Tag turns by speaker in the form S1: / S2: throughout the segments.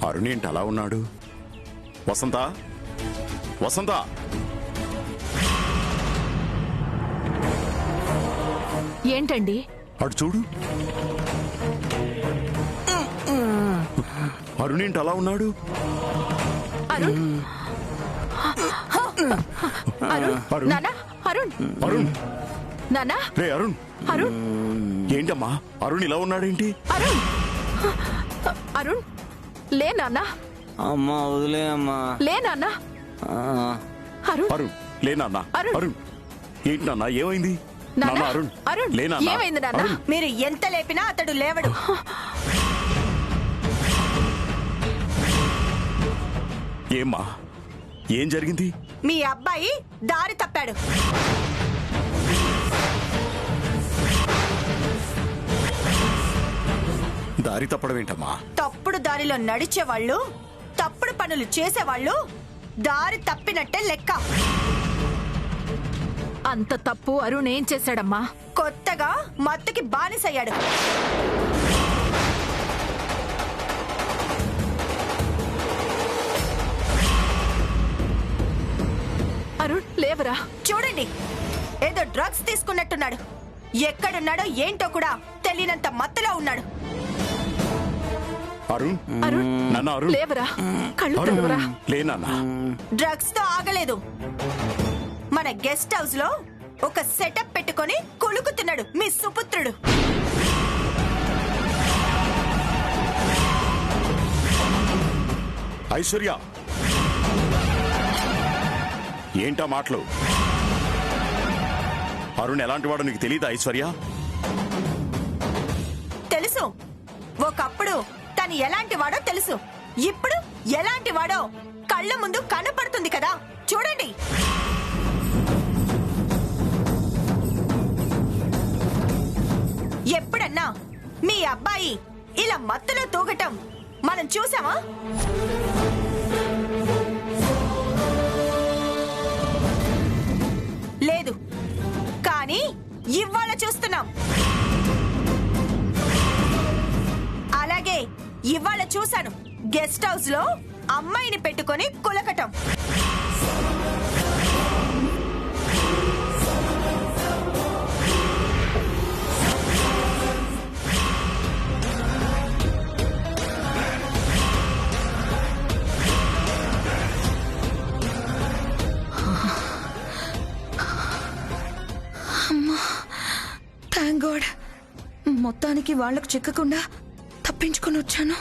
S1: అరుణ్ ఏంటి అలా ఉన్నాడు? వసంత, వసంత!
S2: ఏంటండి?
S1: అటు చూడు. అరుణ్ ఏంటి అలా ఉన్నాడు?
S2: అరుణ్, అరుణ్,
S1: అరుణ్.
S2: నాన్న, అరుణ్,
S1: అరుణ్!
S2: నాన్న,
S1: రే అరుణ్!
S2: అరుణ్,
S1: ఏంటమ్మా అరుణ్ ఇలా ఉన్నాడేంటి?
S2: అరుణ్, అరుణ్, లే నాన్న,
S3: అమ్మా వదిలే అమ్మా.
S2: లే నాన్న, అరుణ్,
S1: అరుణ్ లే నాన్న.
S2: అరుణ్.
S1: అరుణ్ ఏంటి నాన్న, ఏమైంది?
S2: నాన్న,
S1: నాన్న అరుణ్,
S2: అరుణ్,
S1: లే నాన్న.
S2: ఏమైంది నాన్న?
S1: అరుణ్.
S4: మీరు ఎంత లేపినా అతడు లేవడు.
S1: ఏమ్మా, ఏం జరిగింది?
S4: మీ అబ్బాయి దారి తప్పాడు.
S1: దారి తప్పడం ఏంటమ్మా?
S4: తప్పుడు దారిలో నడిచేవాళ్ళు, తప్పుడు పనులు చేసేవాళ్ళు దారి తప్పినట్టే లెక్క.
S2: అంత తప్పు అరుణ్ ఏం చేశాడమ్మా?
S4: కొత్తగా మత్తుకి బానిసయ్యాడు.
S2: అరుణ్ లేవరా?
S4: చూడండి, ఏదో డ్రగ్స్ తీసుకున్నట్టున్నాడు. ఎక్కడున్నాడో ఏంటో కూడా తెలియనంత మత్తులో ఉన్నాడు.
S1: అరుణ్,
S2: అరుణ్,
S1: నాన్న అరుణ్,
S2: లేవరా? కళ్ళు
S1: అరుణ్
S2: తెరవరా?
S1: లే నాన్న.
S4: డ్రగ్స్ తో ఆగలేదు. మన గెస్ట్ హౌస్ లో ఒక సెటప్ పెట్టుకొని కొలుకుతున్నాడు మీ సుపుత్రుడు.
S1: ఐశ్వర్య, ఏంటా మాటలు? అరుణ్ ఎలాంటి వాడో నీకు తెలియదా ఐశ్వర్య?
S4: తెలుసు, ఒకప్పుడు తను ఎలాంటి వాడో తెలుసు. ఇప్పుడు ఎలాంటి వాడో కళ్ళ ముందు కనపడుతుంది కదా, చూడండి. ఎప్పుడన్నా మీ అబ్బాయి ఇలా మత్తులో తూగటం మనం చూసామా? లేదు, కానీ ఇవాళ చూస్తున్నాం. అలాగే ఇవాళ చూశాను గెస్ట్ హౌస్ లో అమ్మాయిని పెట్టుకొని కులకటం.
S5: థ్యాంక్ గాడ్, మొత్తానికి వాళ్లకు చిక్కకుండా తప్పించుకొని వచ్చాను.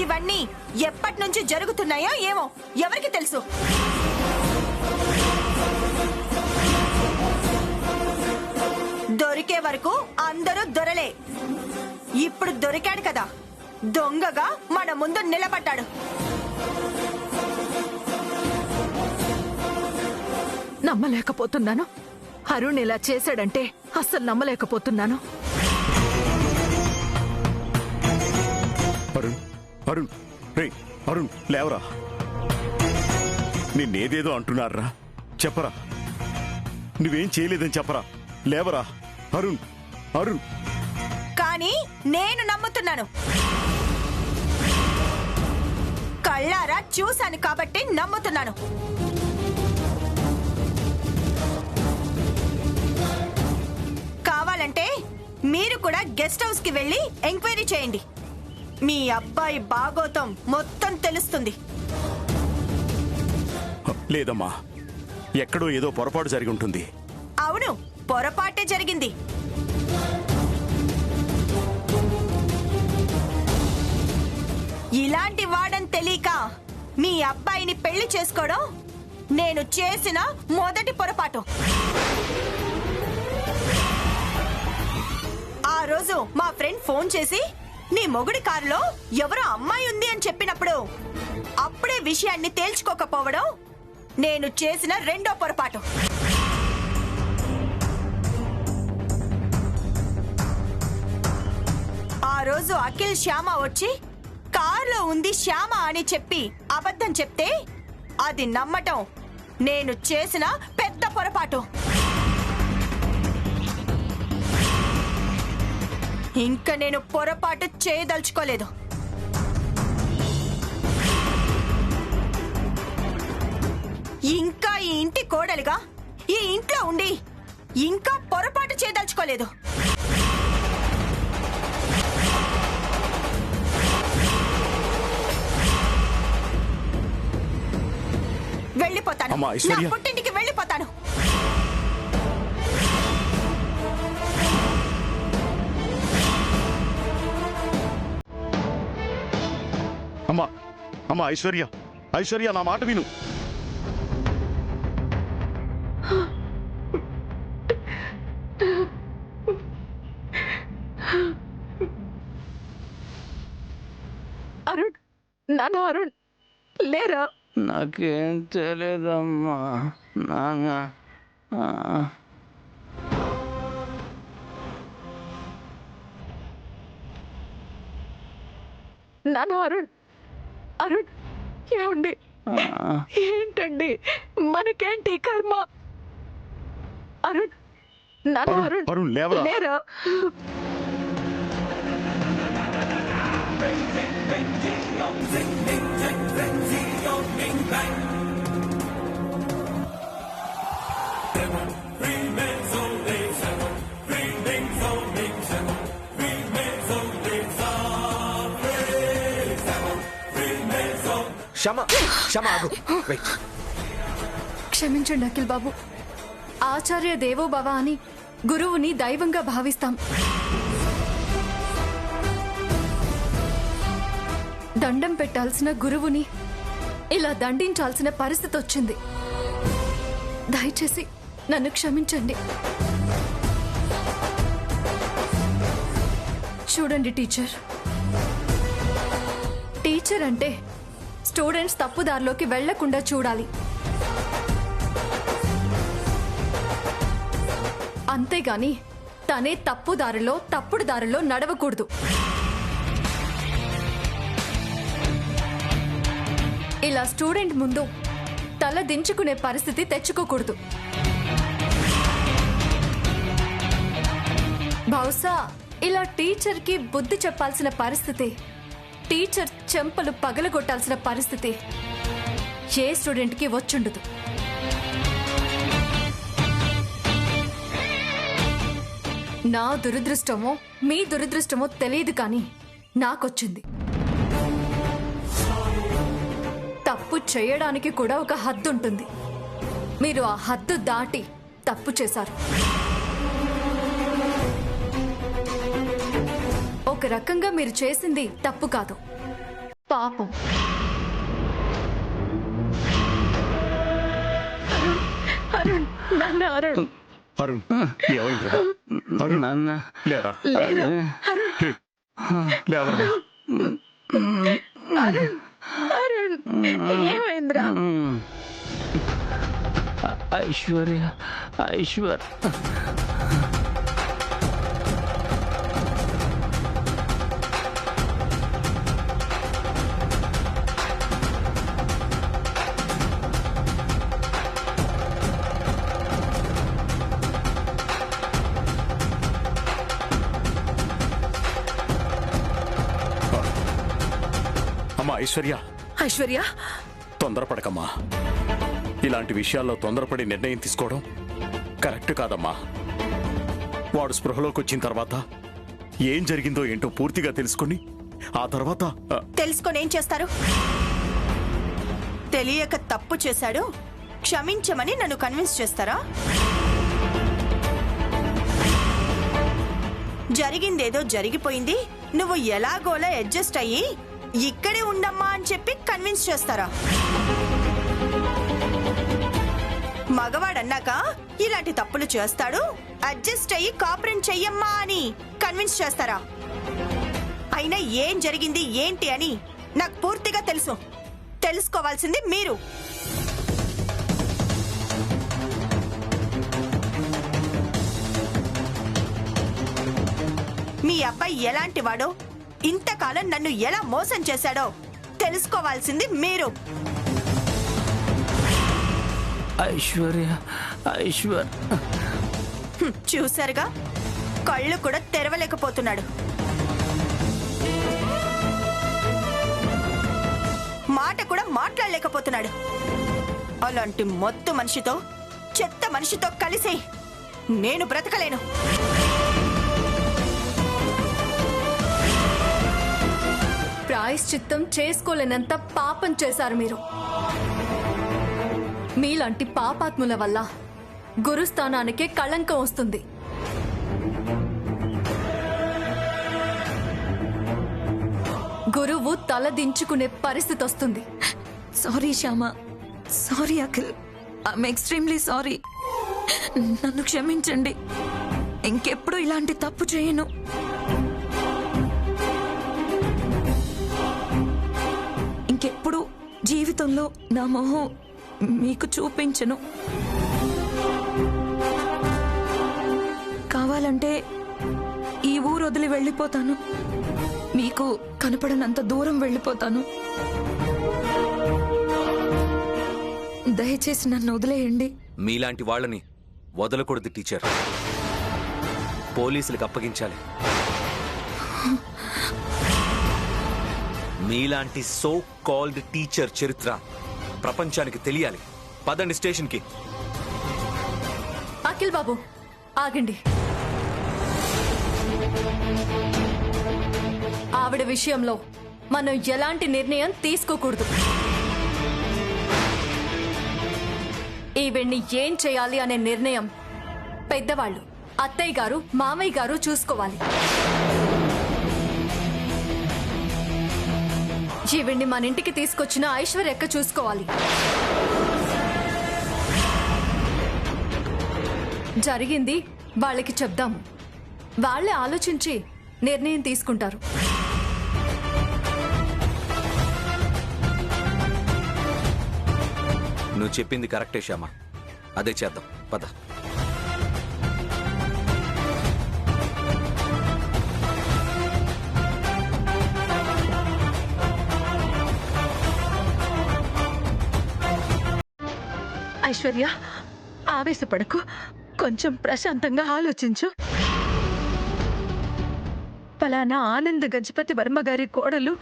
S4: ఇవన్నీ ఎప్పటి నుంచి జరుగుతున్నాయో ఏమో ఎవరికి తెలుసు. దొరికే వరకు అందరూ దొరలే. ఇప్పుడు దొరికాడు కదా, దొంగగా మన ముందు నిలబడ్డాడు.
S2: నమ్మలేకపోతున్నాను. అరుణ్ ఇలా చేశాడంటే అస్సలు నమ్మలేకపోతున్నాను.
S1: అరుణ్, అరుణ్, రే అరుణ్ లేవరా. నిన్నేదేదో అంటున్నారా, చెప్పరా. నువ్వేం చేయలేదని చెప్పరా. లేవరా అరుణ్, అరుణ్.
S4: కానీ నేను నమ్ముతున్నాను. కళ్ళారా చూశాను కాబట్టి నమ్ముతున్నాను. గెస్ట్ హౌస్ కి వెళ్ళి ఎంక్వైరీ చేయండి. మీ అబ్బాయి బాగోతం మొత్తం తెలుస్తుంది.
S1: లేదమ్మా, ఎక్కడో ఏదో పొరపాటు జరిగి ఉంటుంది.
S4: అవును, పొరపాటే జరిగింది. ఇలాంటి వాడని తెలియక మీ అబ్బాయిని పెళ్లి చేసుకోవడం నేను చేసిన మొదటి పొరపాటు. ఆ రోజు మా ఫ్రెండ్ ఫోన్ చేసి నీ మొగుడి కారులో ఎవరో అమ్మాయి ఉంది అని చెప్పినప్పుడు అప్పుడే విషయాన్ని తేల్చుకోకపోవడం నేను చేసిన రెండో పొరపాటు. ఆ రోజు అఖిల్ శ్యామ వచ్చి కారులో ఉంది శ్యామ అని చెప్పి అబద్ధం చెప్తే అది నమ్మటం నేను చేసిన పెద్ద పొరపాటు. ఇంకా నేను పొరపాటు చేయదలుచుకోలేదు. ఇంకా ఈ ఇంటి కోడలిగా ఈ ఇంట్లో ఉండి ఇంకా పొరపాటు చేయదలుచుకోలేదు. వెళ్ళిపోతాను.
S1: అమ్మా, ఐశ్వర్య.
S4: నా పుట్టింటికి వెళ్ళిపోతాను.
S1: అమ్మా అమ్మా ఐశ్వర్య, ఐశ్వర్య నా మాట విను.
S2: అరుణ్, నాన్న అరుణ్ లేరా?
S3: నాకేం తెలియదమ్మా నాన్న.
S2: నాన్న అరుణ్, అరుణ్ ఏమండి? ఏంటండి మనకేంటి కర్మ? అరుణ్, నాన్న అరుణ్
S1: అరుణ్ లేవరా?
S2: లేరా?
S6: క్షమించండి అఖిల్ బాబు. ఆచార్య దేవో భవ అని గురువుని దైవంగా భావిస్తాం. దండం పెట్టాల్సిన గురువుని ఇలా దండించాల్సిన పరిస్థితి వచ్చింది. దయచేసి నన్ను క్షమించండి. చూడండి టీచర్, టీచర్ అంటే స్టూడెంట్స్ తప్పుదారిలోకి వెళ్లకుండా చూడాలి. అంతేగాని తనే తప్పుడు దారిలో నడవకూడదు. ఇలా స్టూడెంట్ ముందు తల దించుకునే పరిస్థితి తెచ్చుకోకూడదు. బహుశా ఇలా టీచర్కి బుద్ధి చెప్పాల్సిన పరిస్థితి, టీచర్ చెంపలు పగలగొట్టాల్సిన పరిస్థితి ఏ స్టూడెంట్కి వచ్చుండదు. నా దురదృష్టమో మీ దురదృష్టమో తెలియదు, కానీ నాకొచ్చింది. తప్పు చేయడానికి కూడా ఒక హద్దు ఉంటుంది. మీరు ఆ హద్దు దాటి తప్పు చేశారు. ఒక రకంగా మీరు చేసింది తప్పు కాదు, పాపం.
S2: అరుణ్, నాన్న అరుణ్
S1: అరుణ్ ఏమైందిరా? అరుణ్
S3: నాన్న
S1: లేరా?
S2: లేరా?
S1: లేవరా?
S2: అరుణ్, అరుణ్ ఏమైందిరా?
S3: ఐశ్వర్య, ఐశ్వర్య.
S1: అమ్మా ఐశ్వర్య,
S2: ఐశ్వర్య
S1: తొందరపడకమ్మా. ఇలాంటి విషయాల్లో తొందరపడి నిర్ణయం తీసుకోవడం కరెక్ట్ కాదమ్మా. వాడు స్పృహలోకి వచ్చిన తర్వాత ఏం జరిగిందో ఏంటో పూర్తిగా తెలుసుకొని ఆ తర్వాత
S4: తెలుసుకొని ఏం చేస్తారు? తెలియక తప్పు చేశాడు, క్షమించమని నన్ను కన్విన్స్ చేస్తారా? జరిగిందేదో జరిగిపోయింది, నువ్వు ఎలాగోలా అడ్జస్ట్ అయ్యి ఇక్కడే ఉండమ్మా అని చెప్పి కన్విన్స్ చేస్తారా? మగవాడన్నాక ఇలాంటి తప్పులు చేస్తాడు, అడ్జస్ట్ అయ్యి కాపరేట్ చెయ్యమ్మా అని కన్విన్స్ చేస్తారా? అయినా ఏం జరిగింది ఏంటి అని నాకు పూర్తిగా తెలుసు. తెలుసుకోవాల్సింది మీరు. మీ అబ్బాయి ఎలాంటి వాడో, ఇంతకాలం నన్ను ఎలా మోసం చేశాడో తెలుసుకోవాల్సింది మీరు.
S3: ఐశ్వర్య, ఐశ్వర్.
S4: చూసారుగా, కళ్ళు కూడా తెరవలేకపోతున్నాడు. మాట కూడా మాట్లాడలేకపోతున్నాడు. అలాంటి మొత్తం మనిషితో, చెత్త మనిషితో కలిసి నేను బ్రతకలేను.
S6: ప్రాయశ్చిత్తం చేసుకోలేనంత పాపం చేశారు మీరు. మీలాంటి పాపాత్ముల వల్ల గురుస్థానానికే కళంకం వస్తుంది. గురువు తల దించుకునే పరిస్థితి వస్తుంది.
S5: Sorry Shyama, sorry Akhil, I'm extremely sorry. నన్ను క్షమించండి. ఇంకెప్పుడు ఇలాంటి తప్పు చేయను. ఇంకెప్పుడు జీవితంలో నా మొహం మీకు చూపించను. కావాలంటే ఈ ఊరు వదిలి వెళ్ళిపోతాను. మీకు కనపడనంత దూరం వెళ్ళిపోతాను. దయచేసి నన్ను వదిలేయండి.
S7: మీలాంటి వాళ్ళని వదలకూడదు టీచర్. పోలీసులకు అప్పగించాలి. మీలాంటి సో కాల్డ్ టీచర్ చరిత్ర ప్రపంచానికి తెలియాలి. పదండి స్టేషన్కి.
S6: అఖిల్ బాబు, ఆగండి. ఆవిడ విషయంలో మనం ఎలాంటి నిర్ణయం తీసుకోకూడదు. ఈవిడ్ని ఏం చేయాలి అనే నిర్ణయం పెద్దవాళ్ళు, అత్తయ్య గారు, మామయ్య గారు చూసుకోవాలి. ఈవిడ్ని మన ఇంటికి తీసుకొచ్చిన ఐశ్వర్యక్క చూసుకోవాలి. జరిగింది వాళ్ళకి చెప్దాము. వాళ్ళే ఆలోచించి నిర్ణయం తీసుకుంటారు.
S7: నువ్వు చెప్పింది కరెక్టే శ్యామ. అదే చేద్దాం, పద.
S2: ఐశ్వర్య, ఆవేశపడకు. కొంచెం ప్రశాంతంగా ఆలోచించు. పలానా ఆనంద్ గజపతి వర్మ గారి కోడలు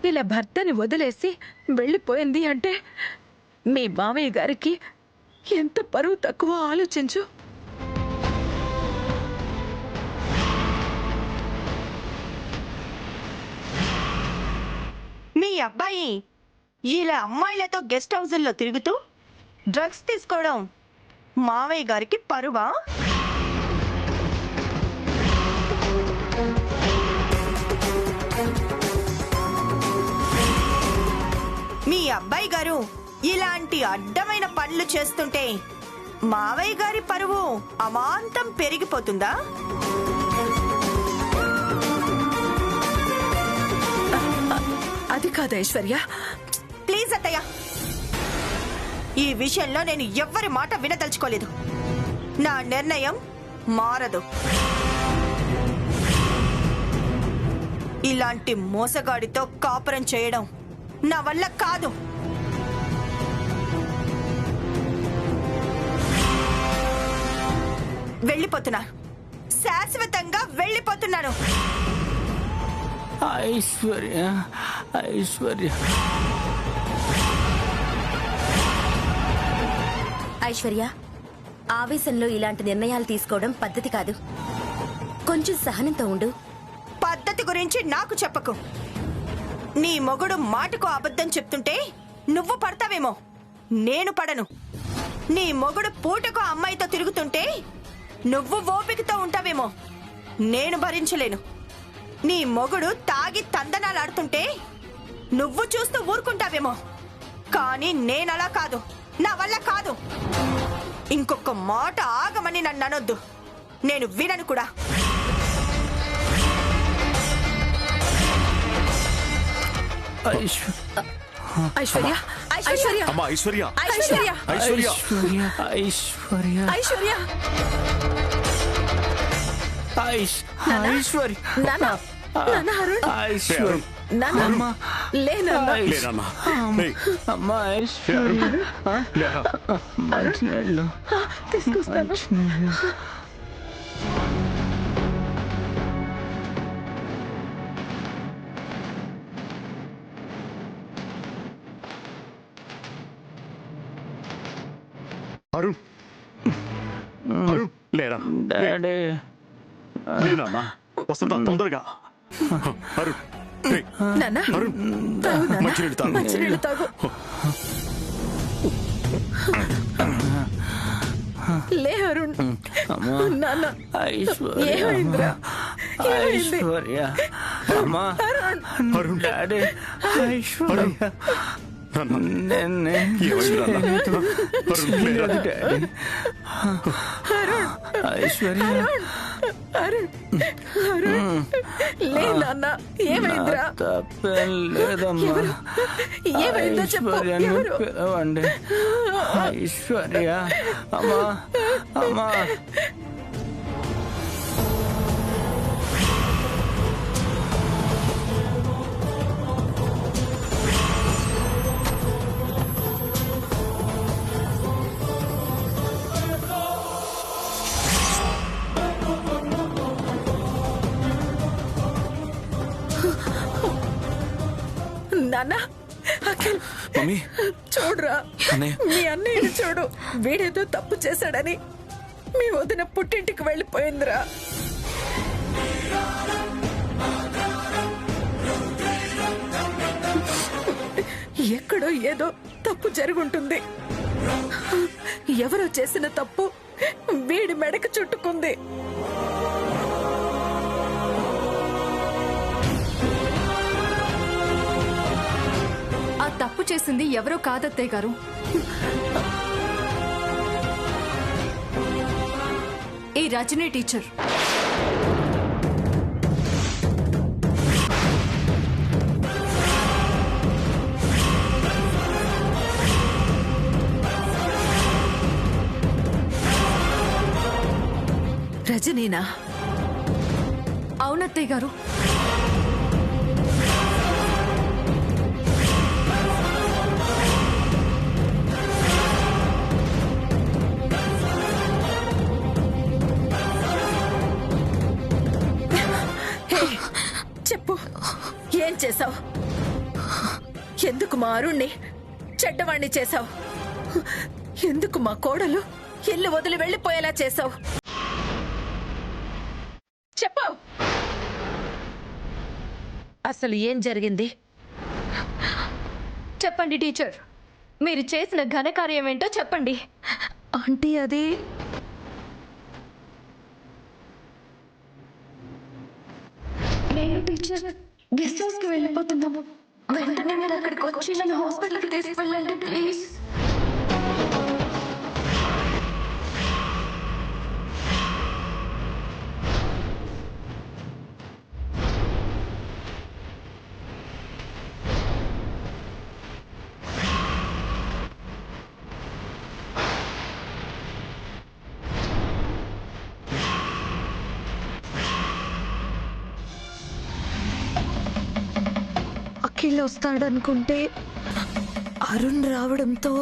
S2: ఇలా భర్తని వదిలేసి వెళ్ళిపోయింది అంటే మీ మామయ్య గారికి ఎంత పరువు తక్కువ ఆలోచించు.
S4: మీ అబ్బాయి ఇలా అమ్మాయిలతో గెస్ట్ హౌజుల్లో తిరుగుతూ డ్రగ్స్ తీసుకోవడం మావయ్య గారికి పరువా? మీ అబ్బాయి గారు ఇలాంటి అడ్డమైన పనులు చేస్తుంటే మావయ్య గారి పరువు అమాంతం పెరిగిపోతుందా?
S2: అది కాదు ఐశ్వర్య.
S4: ప్లీజ్ అత్తయ్య, ఈ విషయంలో నేను ఎవ్వరి మాట వినదలుచుకోలేదు. నా నిర్ణయం మారదు. ఇలాంటి మోసగాడితో కాపురం చేయడం నా వల్ల కాదు. వెళ్ళిపోతున్నా, శాశ్వతంగా వెళ్ళిపోతున్నాను.
S3: ఐశ్వర్య, ఐశ్వర్య.
S8: ఐశ్వర్య, ఆవేశంలో ఇలాంటి నిర్ణయాలు తీసుకోవడం పద్ధతి కాదు. కొంచెం సహనంతో ఉండు.
S4: సంగతి గురించి నాకు చెప్పకు. నీ మొగుడు మాటకు అబద్ధం చెప్తుంటే నువ్వు పడతావేమో, నేను పడను. నీ మొగుడు పూటకు అమ్మాయితో తిరుగుతుంటే నువ్వు ఓపికతో ఉంటావేమో, నేను భరించలేను. నీ మొగుడు తాగి తందనాలాడుతుంటే నువ్వు చూస్తూ ఊరుకుంటావేమో, కానీ నేనలా కాదు, నా వల్ల కాదు. ఇంకొక మాట ఆగమని నన్ను అనొద్దు, నేను వినను కూడా.
S2: ఐశ్వర్య, ఐశ్వర్య,
S1: అమ్మా ఐశ్వర్య,
S2: ఐశ్వర్య,
S1: ఐశ్వర్య,
S3: ఐశ్వర్య
S2: ఐశ్వర్య.
S3: ఐశ్వర్య
S2: నాన్న, నాన్న అరుణ్,
S3: ఐశ్వర్య
S2: నాన్న, లే నాన్న.
S1: లేదమ్మా. ఏయ్,
S3: అమ్మా ఐశ్వర్య
S1: లేరా.
S3: మంచినీళ్ళు
S2: తీసుకొస్తాను.
S1: అరుణ్, అరుణ్, లేరా.
S3: డాడీ
S1: లేనమ్మా, వస్తుందా తొందరగా. అరుణ్, ఏయ్,
S2: నాన్న,
S1: అరుణ్,
S2: తాగు నాన్న.
S1: మంచినీళ్ళు తాగు.
S2: మంచినీళ్ళు తాగు. లే అరుణ్. నాన్న,
S3: ఐశ్వర్య
S2: ఏమైందిరా? ఏమైంది?
S3: ఐశ్వర్య అమ్మా
S1: అరుణ్,
S3: డాడీ ఐశ్వర్య
S1: నాన్న,
S3: నిన్నే
S1: ఏమైంది నాన్న? అరుణ్, లేరా.
S3: డాడీ ఐశ్వర్య
S2: అరుణ్, అరుణ్, లే నాన్న. ఏమైందిరా?
S3: తప్పేం లేదమ్మా.
S2: ఎవరు? ఏమైందో చెప్పు.
S3: ఐశ్వర్యని
S2: ఎవరు?
S3: పిలవండి. ఐశ్వర్య అమ్మా అమ్మా
S2: నాన్న, అఖిల్,
S7: మమ్మీ,
S2: చూడురా.
S7: అన్నయ్య.
S2: మీ అన్నయ్యని చూడు, వీడేదో తప్పు చేశాడని మీ వదిన పుట్టింటికి వెళ్ళిపోయిందిరా. ఎక్కడో ఏదో తప్పు జరుగుంటుంది. ఎవరో చేసిన తప్పు వీడి మెడకు చుట్టుకుంది.
S6: ఆ తప్పు చేసింది ఎవరో కాదత్తయ్య గారు, ఈ రజనీ టీచర్.
S2: రజనీనా?
S6: అవునత్తయ్య గారు.
S2: చెప్పు, ఏం చేసావు? ఎందుకు మా అరుణ్ణి చెడ్డవాణ్ణి చేశావు? ఎందుకు మా కోడలు ఇల్లు వదిలి వెళ్ళిపోయేలా చేశావు? చెప్పు, అసలు ఏం జరిగింది?
S6: చెప్పండి టీచర్, మీరు చేసిన ఘనకార్యం ఏంటో చెప్పండి.
S5: ఆంటీ అది
S6: నేను టీచర్ విశ్వాస్కి వెళ్ళిపోతున్నాము. వెంటనే మీరు అక్కడికి వచ్చి నన్ను హాస్పిటల్కి తీసుకెళ్ళండి ప్లీజ్.
S5: అఖిల్ వస్తాడనుకుంటే అరుణ్ రావడంతో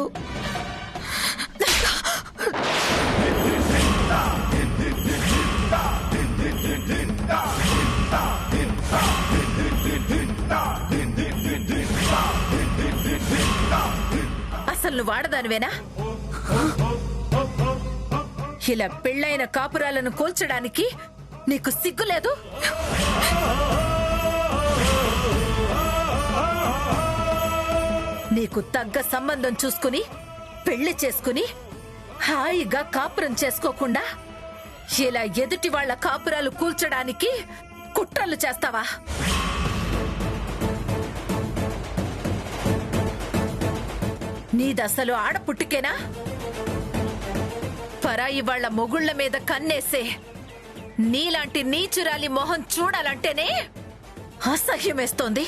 S2: అసలు నువ్వు వాడదానివేనా? ఇలా పెళ్ళైన కాపురాలను కూల్చడానికి నీకు సిగ్గులేదు? నీకు తగ్గ సంబంధం చూసుకుని పెళ్లి చేసుకుని హాయిగా కాపురం చేసుకోకుండా ఇలా ఎదుటి వాళ్ళ కాపురాలు కూల్చడానికి కుట్రలు చేస్తావా? నీదసలు ఆడపుట్టుకేనా? పరాయి వాళ్ళ మొగుళ్ళ మీద కన్నేసే నీలాంటి నీచురాలి మొహం చూడాలంటేనే అసహ్యమేస్తోంది.